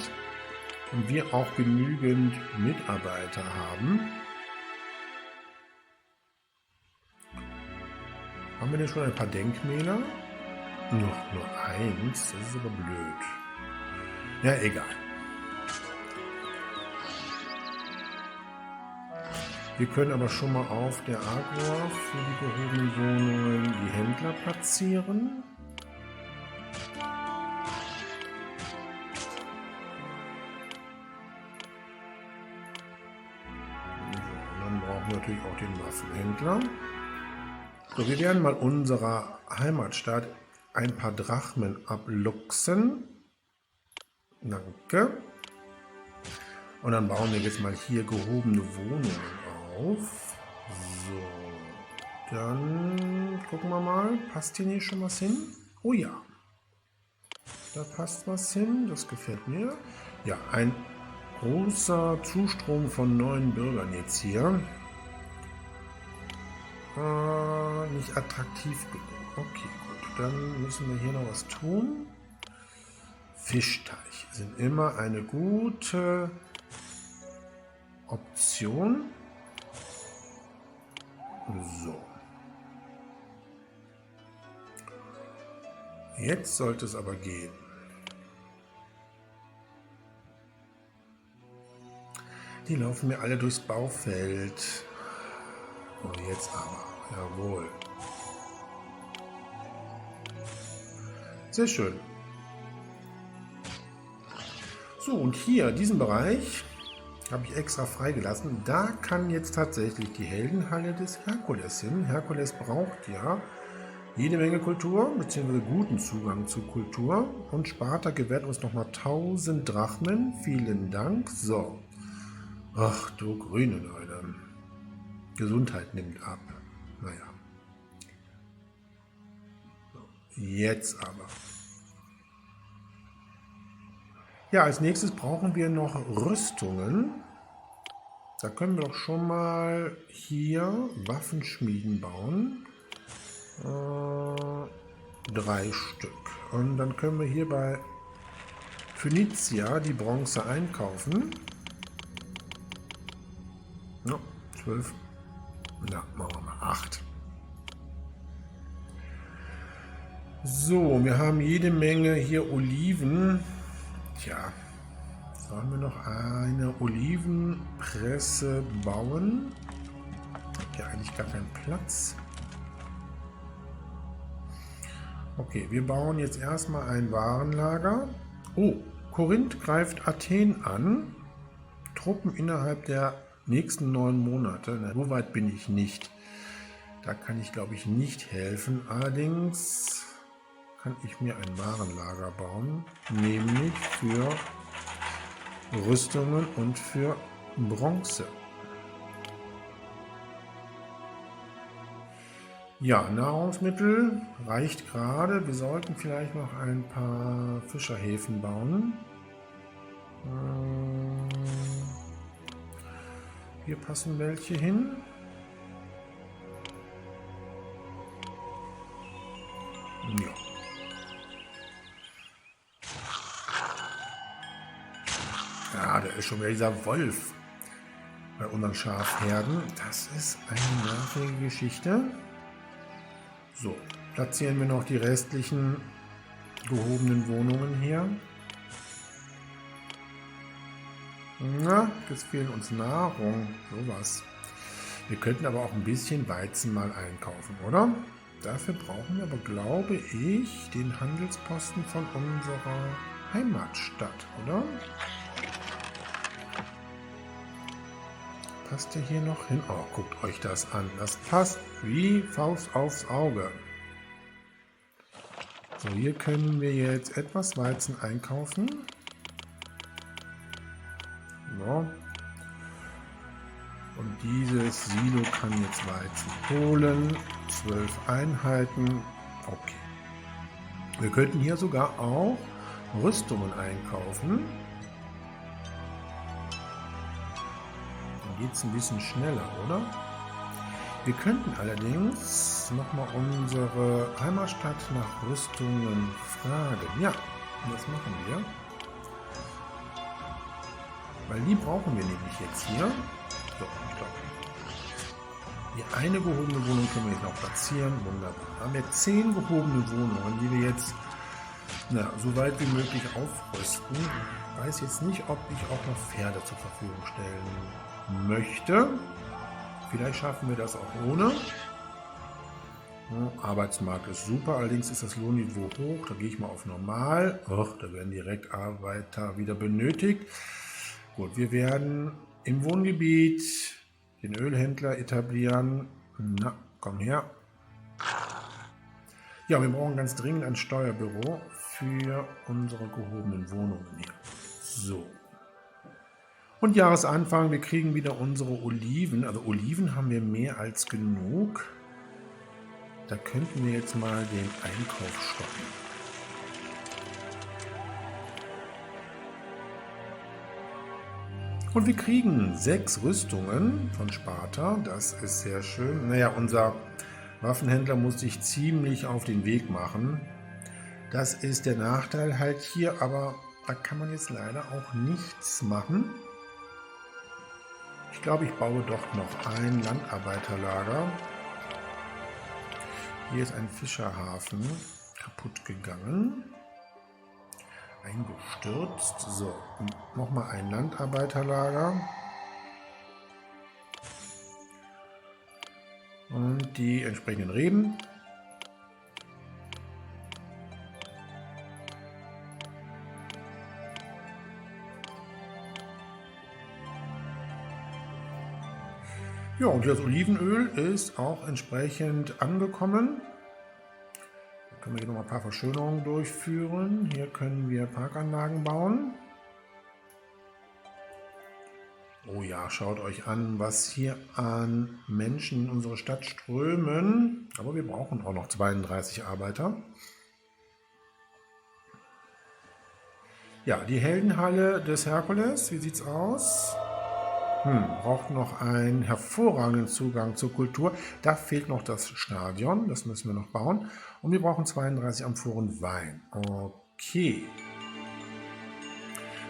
Und wir auch genügend Mitarbeiter haben. Haben wir denn schon ein paar Denkmäler? Nur eins, das ist aber blöd. Ja, egal. Wir können aber schon mal auf der Agora für die gehobenen Wohnungen die Händler platzieren. Dann brauchen wir natürlich auch den Waffenhändler. So, wir werden mal unserer Heimatstadt ein paar Drachmen abluchsen. Danke. Und dann bauen wir jetzt mal hier gehobene Wohnungen auf. So, dann gucken wir mal. Passt hier nicht schon was hin? Oh ja. Da passt was hin. Das gefällt mir. Ja, ein großer Zustrom von neuen Bürgern jetzt hier. Nicht attraktiv genug. Okay, gut. Dann müssen wir hier noch was tun. Fischteiche sind immer eine gute Option. So. Jetzt sollte es aber gehen. Die laufen mir alle durchs Baufeld. Oh, jetzt aber. Jawohl. Sehr schön. So, und hier, diesen Bereich habe ich extra freigelassen. Da kann jetzt tatsächlich die Heldenhalle des Herkules hin. Herkules braucht ja jede Menge Kultur, beziehungsweise guten Zugang zu Kultur. Und Sparta gewährt uns nochmal 1000 Drachmen. Vielen Dank. So. Ach du grüne Leute. Gesundheit nimmt ab. Naja. Jetzt aber. Ja, als nächstes brauchen wir noch Rüstungen. Da können wir doch schon mal hier Waffenschmieden bauen. 3 Stück. Und dann können wir hier bei Phönizia die Bronze einkaufen. Ja, 12. Na, machen wir mal 8. So, wir haben jede Menge hier Oliven. Tja, sollen wir noch eine Olivenpresse bauen? Ich habe hier eigentlich gar keinen Platz. Okay, wir bauen jetzt erstmal ein Warenlager. Oh, Korinth greift Athen an. Truppen innerhalb der nächsten 9 Monate. Na, so weit bin ich nicht. Da kann ich, glaube ich, nicht helfen. Allerdings kann ich mir ein Warenlager bauen, nämlich für Rüstungen und für Bronze. Ja, Nahrungsmittel reicht gerade. Wir sollten vielleicht noch ein paar Fischerhäfen bauen. Hier passen welche hin. Ja. schon wieder dieser Wolf bei unseren Schafherden. Das ist eine nervige Geschichte. So, platzieren wir noch die restlichen gehobenen Wohnungen hier. Na, jetzt fehlt uns Nahrung. Sowas. Wir könnten aber auch ein bisschen Weizen mal einkaufen, oder? Dafür brauchen wir aber, glaube ich, den Handelsposten von unserer Heimatstadt, oder? Passt der hier noch hin? Oh, guckt euch das an. Das passt wie Faust aufs Auge. So, hier können wir jetzt etwas Weizen einkaufen. So. Und dieses Silo kann jetzt Weizen holen. 12 Einheiten. Okay. Wir könnten hier sogar auch Rüstungen einkaufen. Dann geht es ein bisschen schneller, oder? Wir könnten allerdings nochmal unsere Heimatstadt nach Rüstungen fragen. Ja, das machen wir. Weil die brauchen wir nämlich jetzt hier. So, ich glaube. Die eine gehobene Wohnung können wir jetzt noch platzieren. Wunderbar. Da haben wir 10 gehobene Wohnungen, die wir jetzt so weit wie möglich aufrüsten. Ich weiß jetzt nicht, ob ich auch noch Pferde zur Verfügung stellen möchte. Vielleicht schaffen wir das auch ohne. Arbeitsmarkt ist super, allerdings ist das Lohnniveau hoch. Da gehe ich mal auf normal. Och, da werden direkt Arbeiter wieder benötigt. Gut, wir werden im Wohngebiet den Ölhändler etablieren. Na, komm her. Ja, wir brauchen ganz dringend ein Steuerbüro für unsere gehobenen Wohnungen hier. So. Und Jahresanfang, wir kriegen wieder unsere Oliven. Also Oliven haben wir mehr als genug. Da könnten wir jetzt mal den Einkauf stoppen. Und wir kriegen 6 Rüstungen von Sparta. Das ist sehr schön. Naja, unser Waffenhändler muss sich ziemlich auf den Weg machen. Das ist der Nachteil halt hier, aber da kann man jetzt leider auch nichts machen. Ich glaube, ich baue doch noch ein Landarbeiterlager. Hier ist ein Fischerhafen kaputt gegangen. Eingestürzt. So, nochmal ein Landarbeiterlager. Und die entsprechenden Reben. Ja, und das Olivenöl ist auch entsprechend angekommen. Da können wir hier noch ein paar Verschönerungen durchführen. Hier können wir Parkanlagen bauen. Oh ja, schaut euch an, was hier an Menschen in unsere Stadt strömen. Aber wir brauchen auch noch 32 Arbeiter. Ja, die Heldenhalle des Herkules, wie sieht's aus? Braucht noch einen hervorragenden Zugang zur Kultur. Da fehlt noch das Stadion, das müssen wir noch bauen. Und wir brauchen 32 Amphoren Wein. Okay.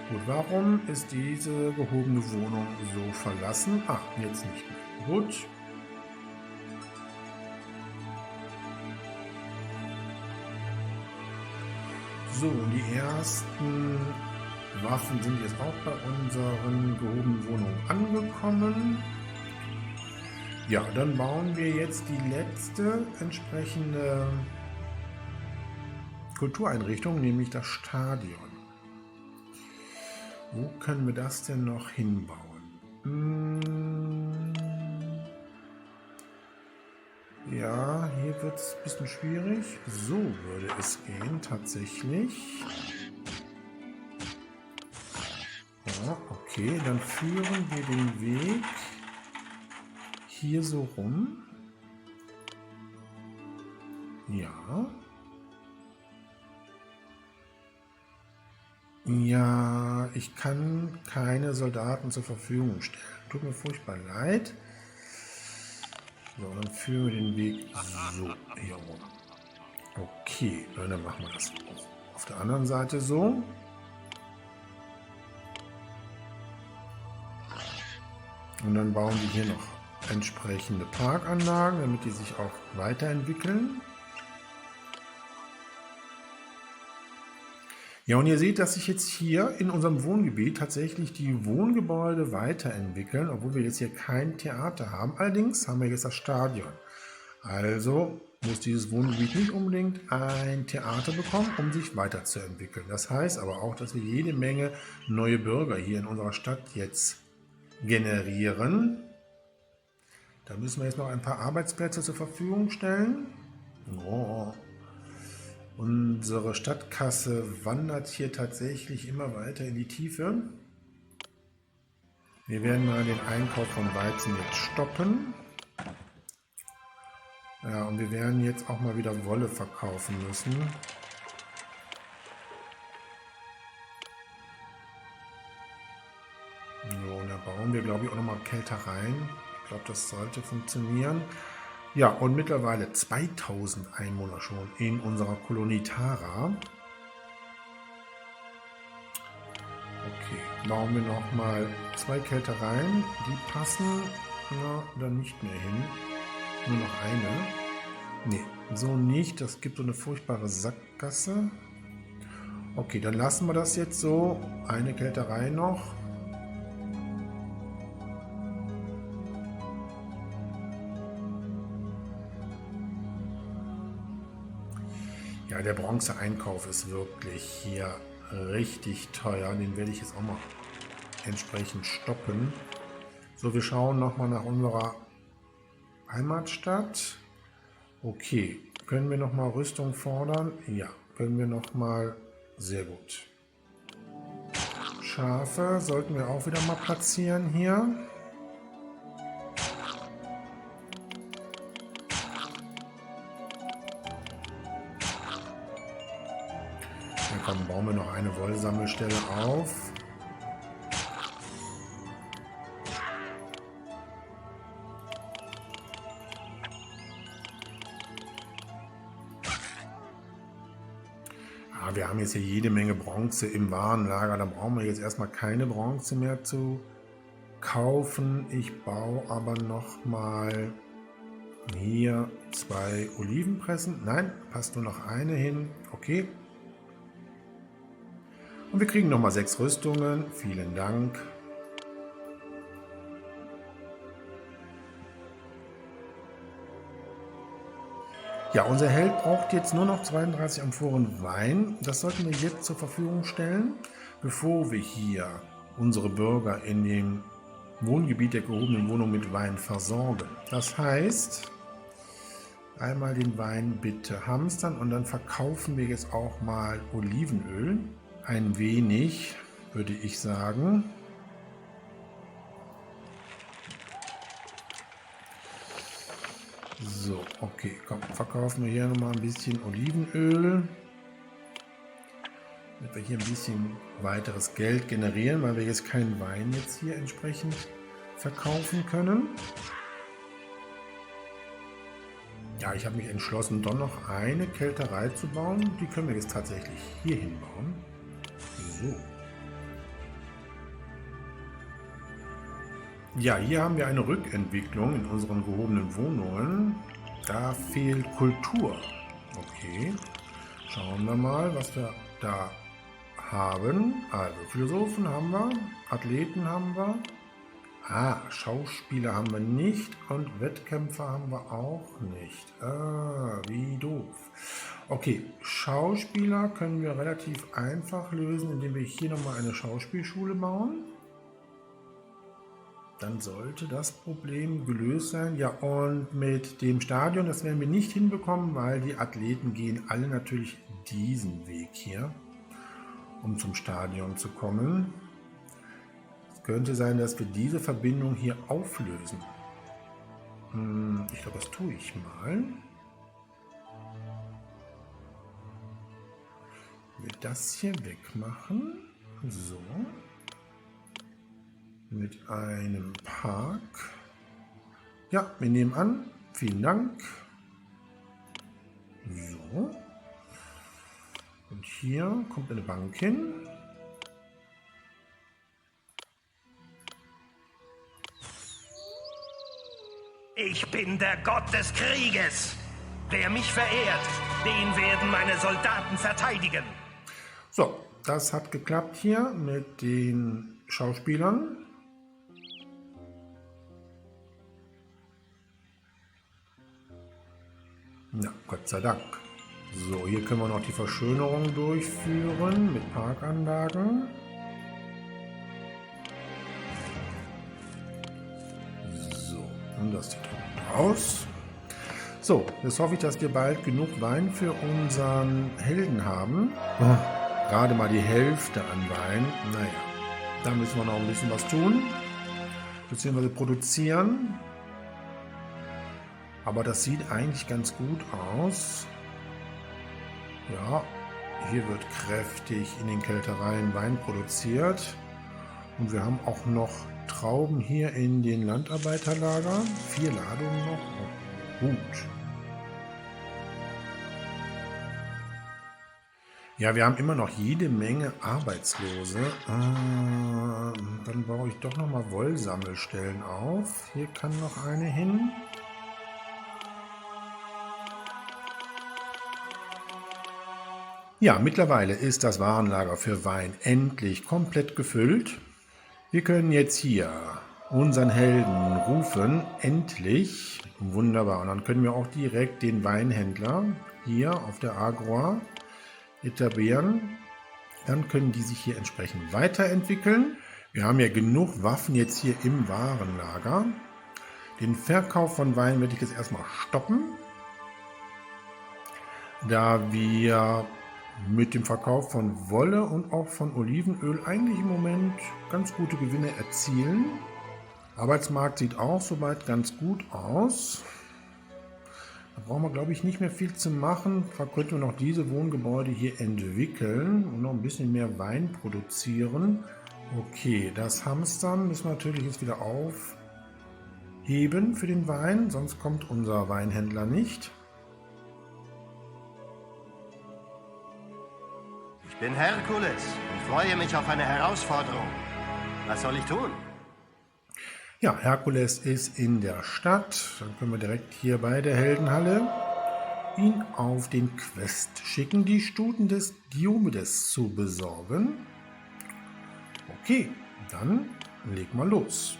Gut, warum ist diese gehobene Wohnung so verlassen? Ah, jetzt nicht mehr. Gut. So, und die ersten Waffen sind jetzt auch bei unseren gehobenen Wohnungen angekommen. Ja, dann bauen wir jetzt die letzte entsprechende Kultureinrichtung, nämlich das Stadion. Wo können wir das denn noch hinbauen? Ja, hier wird es ein bisschen schwierig. So würde es gehen, tatsächlich. Ja, okay, dann führen wir den Weg hier so rum. Ja. Ja, ich kann keine Soldaten zur Verfügung stellen. Tut mir furchtbar leid. So, dann führen wir den Weg so hier rum. Okay, dann machen wir das auf der anderen Seite so. Und dann bauen wir hier noch entsprechende Parkanlagen, damit die sich auch weiterentwickeln. Ja, und ihr seht, dass sich jetzt hier in unserem Wohngebiet tatsächlich die Wohngebäude weiterentwickeln, obwohl wir jetzt hier kein Theater haben. Allerdings haben wir jetzt das Stadion. Also muss dieses Wohngebiet nicht unbedingt ein Theater bekommen, um sich weiterzuentwickeln. Das heißt aber auch, dass wir jede Menge neue Bürger hier in unserer Stadt jetzt generieren. Da müssen wir jetzt noch ein paar Arbeitsplätze zur Verfügung stellen. Oh. Unsere Stadtkasse wandert hier tatsächlich immer weiter in die Tiefe. Wir werden mal den Einkauf von Weizen jetzt stoppen. Ja, und wir werden jetzt auch mal wieder Wolle verkaufen müssen. So, und da bauen wir, glaube ich, auch nochmal Kältereien. Ich glaube, das sollte funktionieren. Ja, und mittlerweile 2000 Einwohner schon in unserer Kolonie Tara. Okay, bauen wir nochmal 2 Kältereien. Die passen dann nicht mehr hin. Nur noch eine. Nee, so nicht. Das gibt so eine furchtbare Sackgasse. Okay, dann lassen wir das jetzt so. Eine Kälterei noch. Ja, der Bronzeeinkauf ist wirklich hier richtig teuer. Den werde ich jetzt auch mal entsprechend stoppen. So, wir schauen nochmal nach unserer Heimatstadt. Okay, können wir nochmal Rüstung fordern? Ja, können wir nochmal. Sehr gut. Schafe sollten wir auch wieder mal platzieren hier. Dann bauen wir noch eine Wollsammelstelle auf. Wir haben jetzt hier jede Menge Bronze im Warenlager. Da brauchen wir jetzt erstmal keine Bronze mehr zu kaufen. Ich baue aber noch mal hier 2 Olivenpressen. Nein, passt nur noch eine hin. Okay. Und wir kriegen nochmal 6 Rüstungen. Vielen Dank. Ja, unser Held braucht jetzt nur noch 32 Amphoren Wein. Das sollten wir jetzt zur Verfügung stellen, bevor wir hier unsere Bürger in dem Wohngebiet der gehobenen Wohnung mit Wein versorgen. Das heißt, einmal den Wein bitte hamstern und dann verkaufen wir jetzt auch mal Olivenöl. Ein wenig, würde ich sagen. So, okay, komm, verkaufen wir hier nochmal ein bisschen Olivenöl. Damit wir hier ein bisschen weiteres Geld generieren, weil wir jetzt keinen Wein jetzt hier entsprechend verkaufen können. Ja, ich habe mich entschlossen, doch noch eine Kälterei zu bauen. Die können wir jetzt tatsächlich hier hinbauen. So. Ja, hier haben wir eine Rückentwicklung in unseren gehobenen Wohnungen. Da fehlt Kultur. Okay, schauen wir mal, was wir da haben. Also Philosophen haben wir, Athleten haben wir. Schauspieler haben wir nicht und Wettkämpfer haben wir auch nicht. Wie doof. Okay, Schauspieler können wir relativ einfach lösen, indem wir hier nochmal eine Schauspielschule bauen. Dann sollte das Problem gelöst sein. Ja, und mit dem Stadion, das werden wir nicht hinbekommen, weil die Athleten gehen alle natürlich diesen Weg hier, um zum Stadion zu kommen. Es könnte sein, dass wir diese Verbindung hier auflösen. Ich glaube, das tue ich mal. Wir das hier wegmachen. So. Mit einem Park. Ja, wir nehmen an. Vielen Dank. So. Und hier kommt eine Bank hin. Ich bin der Gott des Krieges. Wer mich verehrt, den werden meine Soldaten verteidigen. So, das hat geklappt hier mit den Schauspielern. Na, Gott sei Dank. So, hier können wir noch die Verschönerung durchführen mit Parkanlagen. So, und das sieht gut aus. So, jetzt hoffe ich, dass wir bald genug Wein für unseren Helden haben. Oh, gerade mal die Hälfte an Wein. Naja, da müssen wir noch ein bisschen was tun, beziehungsweise produzieren. Aber das sieht eigentlich ganz gut aus. Ja, hier wird kräftig in den Keltereien Wein produziert. Und wir haben auch noch Trauben hier in den Landarbeiterlager. 4 Ladungen noch. Oh, gut. Ja, wir haben immer noch jede Menge Arbeitslose. Dann baue ich doch nochmal Wollsammelstellen auf. Hier kann noch eine hin. Ja, mittlerweile ist das Warenlager für Wein endlich komplett gefüllt. Wir können jetzt hier unseren Helden rufen, endlich. Wunderbar. Und dann können wir auch direkt den Weinhändler hier auf der Agroa etablieren. Dann können die sich hier entsprechend weiterentwickeln. Wir haben ja genug Waffen jetzt hier im Warenlager. Den Verkauf von Wein werde ich jetzt erstmal stoppen, da wir mit dem Verkauf von Wolle und auch von Olivenöl eigentlich im Moment ganz gute Gewinne erzielen. Arbeitsmarkt sieht auch soweit ganz gut aus. Da brauchen wir, glaube ich, nicht mehr viel zu machen. Da könnten wir noch diese Wohngebäude hier entwickeln und noch ein bisschen mehr Wein produzieren. Okay, das Hamstern müssen wir natürlich jetzt wieder aufheben für den Wein, sonst kommt unser Weinhändler nicht. Ich bin Herkules und freue mich auf eine Herausforderung. Was soll ich tun? Ja, Herkules ist in der Stadt. Dann können wir direkt hier bei der Heldenhalle ihn auf den Quest schicken, die Stuten des Diomedes zu besorgen. Okay, dann leg mal los.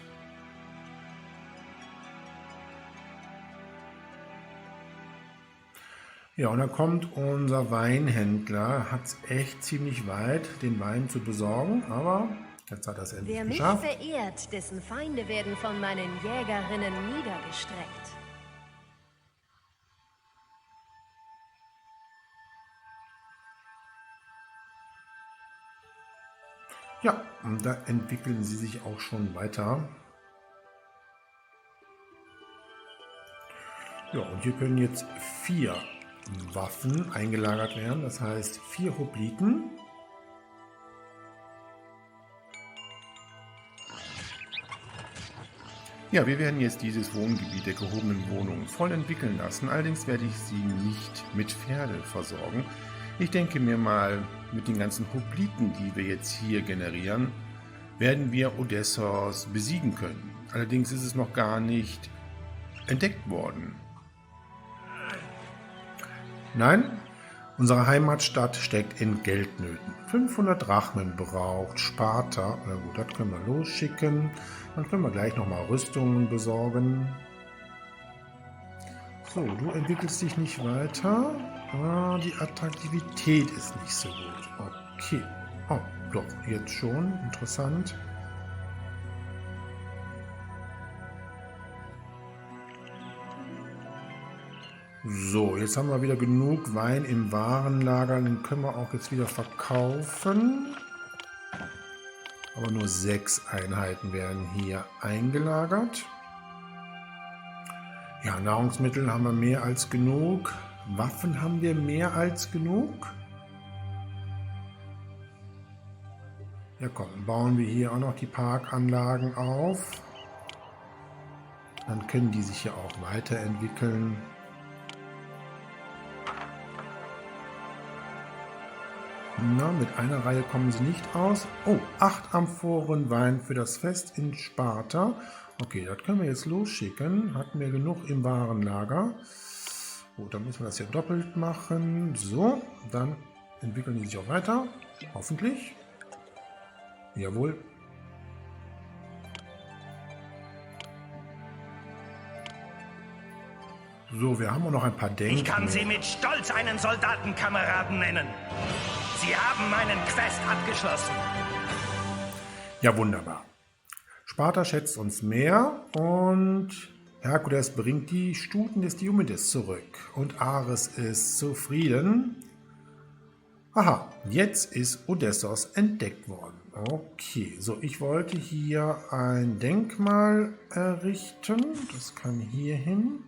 Ja, und dann kommt unser Weinhändler, hat es echt ziemlich weit, den Wein zu besorgen, aber jetzt hat er es endlich Wer mich geschafft. verehrt, dessen Feinde werden von meinen Jägerinnen niedergestreckt. Ja, und da entwickeln sie sich auch schon weiter. Ja, und hier können jetzt 4 Waffen eingelagert werden, das heißt 4 Hopliten. Ja, wir werden jetzt dieses Wohngebiet der gehobenen Wohnungen voll entwickeln lassen, allerdings werde ich sie nicht mit Pferde versorgen. Ich denke mir mal, mit den ganzen Hopliten, die wir jetzt hier generieren, werden wir Odessos besiegen können. Allerdings ist es noch gar nicht entdeckt worden. Nein, unsere Heimatstadt steckt in Geldnöten. 500 Drachmen braucht Sparta. Na gut, das können wir losschicken. Dann können wir gleich nochmal Rüstungen besorgen. So, du entwickelst dich nicht weiter. Die Attraktivität ist nicht so gut. Okay. Oh, doch, jetzt schon. Interessant. So, jetzt haben wir wieder genug Wein im Warenlager. Den können wir auch jetzt wieder verkaufen. Aber nur 6 Einheiten werden hier eingelagert. Ja, Nahrungsmittel haben wir mehr als genug. Waffen haben wir mehr als genug. Ja komm, bauen wir hier auch noch die Parkanlagen auf. Dann können die sich hier auch weiterentwickeln. Na, mit einer Reihe kommen sie nicht aus. Oh, 8 Amphoren Wein für das Fest in Sparta. Okay, das können wir jetzt losschicken. Hatten wir genug im Warenlager. Gut, dann müssen wir das hier doppelt machen. So, dann entwickeln die sich auch weiter. Hoffentlich. Jawohl. So, wir haben auch noch ein paar Denken. Ich kann Sie mit Stolz einen Soldatenkameraden nennen. Sie haben meinen Quest abgeschlossen. Ja, wunderbar. Sparta schätzt uns mehr und Herkules bringt die Stuten des Diomedes zurück. Und Ares ist zufrieden. Aha, jetzt ist Odessos entdeckt worden. Okay, so, ich wollte hier ein Denkmal errichten. Das kann hier hin.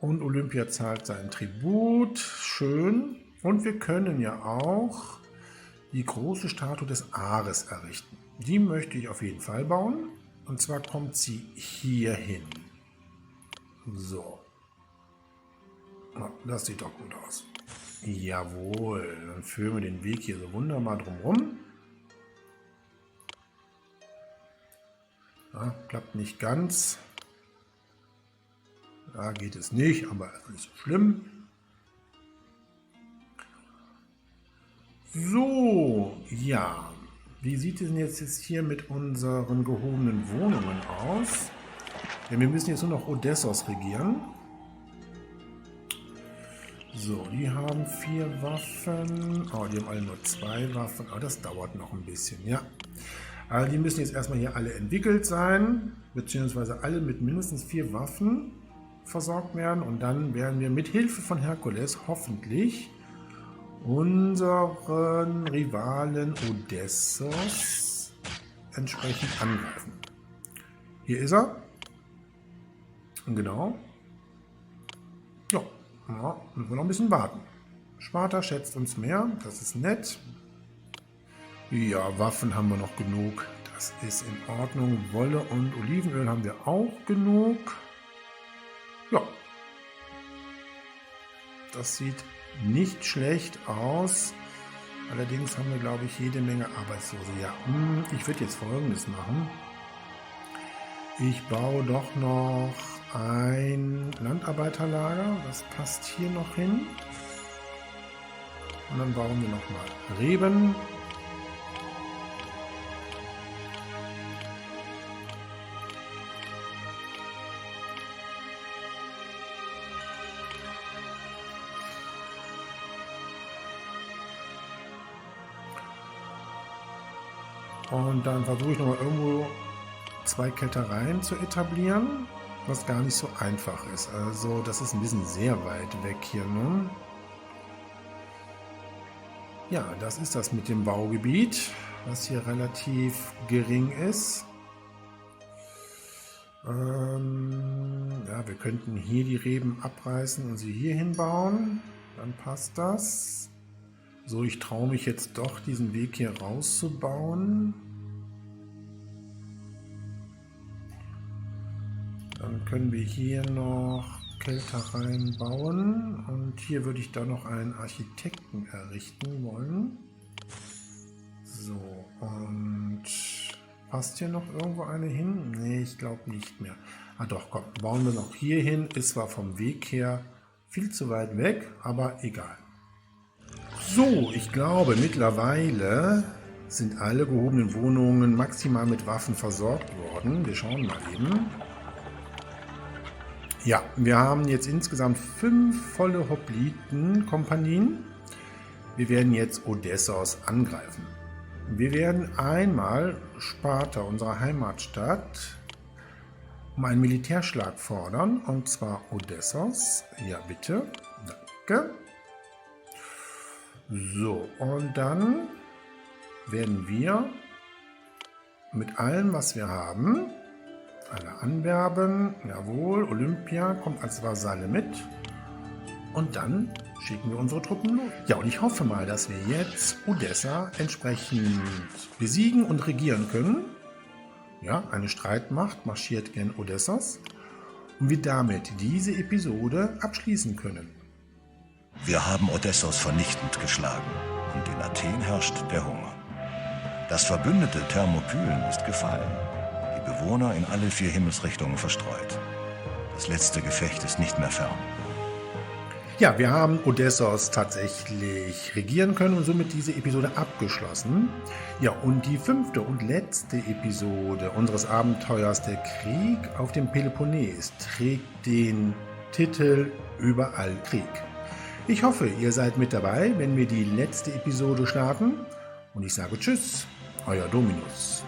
Und Olympia zahlt seinen Tribut. Schön. Und wir können ja auch die große Statue des Ares errichten. Die möchte ich auf jeden Fall bauen. Und zwar kommt sie hier hin. So. Na, das sieht doch gut aus. Jawohl. Dann führen wir den Weg hier so wunderbar drumherum. Ja, klappt nicht ganz. Da geht es nicht, aber nicht so schlimm. So, ja. Wie sieht es denn jetzt hier mit unseren gehobenen Wohnungen aus? Ja, wir müssen jetzt nur noch Odessos regieren. So, die haben 4 Waffen. Oh, die haben alle nur 2 Waffen. Aber das dauert noch ein bisschen, ja. Also die müssen jetzt erstmal hier alle entwickelt sein, beziehungsweise alle mit mindestens 4 Waffen versorgt werden. Und dann werden wir mit Hilfe von Herkules hoffentlich unseren Rivalen Odessos entsprechend angreifen. Hier ist er. Genau. Ja, müssen wir noch ein bisschen warten. Sparta schätzt uns mehr, das ist nett. Ja, Waffen haben wir noch genug, das ist in Ordnung. Wolle und Olivenöl haben wir auch genug. Ja, das sieht nicht schlecht aus. Allerdings haben wir, glaube ich, jede Menge Arbeitslose. Ja, ich würde jetzt Folgendes machen. Ich baue doch noch ein Landarbeiterlager. Das passt hier noch hin. Und dann bauen wir nochmal Reben. Und dann versuche ich nochmal irgendwo 2 Kältereien zu etablieren, was gar nicht so einfach ist. Also das ist ein bisschen sehr weit weg hier, ne? Ja, das ist das mit dem Baugebiet, was hier relativ gering ist. Ja, wir könnten hier die Reben abreißen und sie hier hinbauen. Dann passt das. So, ich traue mich jetzt doch, diesen Weg hier rauszubauen. Dann können wir hier noch Kältereien bauen. Und hier würde ich dann noch einen Architekten errichten wollen. So, und passt hier noch irgendwo eine hin? Nee, ich glaube nicht mehr. Ah doch, komm, bauen wir noch hier hin. Ist zwar vom Weg her viel zu weit weg, aber egal. So, ich glaube, mittlerweile sind alle gehobenen Wohnungen maximal mit Waffen versorgt worden. Wir schauen mal eben. Ja, wir haben jetzt insgesamt 5 volle Hopliten-Kompanien. Wir werden jetzt Odessos angreifen. Wir werden einmal Sparta, unsere Heimatstadt, um einen Militärschlag fordern. Und zwar Odessos. Ja, bitte. Danke. So, und dann werden wir mit allem, was wir haben, alle anwerben. Jawohl, Olympia kommt als Vasalle mit. Und dann schicken wir unsere Truppen los. Ja, und ich hoffe mal, dass wir jetzt Odessa entsprechend besiegen und regieren können. Ja, eine Streitmacht marschiert gen Odessos. Und wir damit diese Episode abschließen können. Wir haben Odessos vernichtend geschlagen und in Athen herrscht der Hunger. Das verbündete Thermopylen ist gefallen, die Bewohner in alle 4 Himmelsrichtungen verstreut. Das letzte Gefecht ist nicht mehr fern. Ja, wir haben Odessos tatsächlich regieren können und somit diese Episode abgeschlossen. Ja, und die 5. und letzte Episode unseres Abenteuers Der Krieg auf dem Peloponnes trägt den Titel Überall Krieg. Ich hoffe, ihr seid mit dabei, wenn wir die letzte Episode starten. Und ich sage Tschüss, euer Dominus.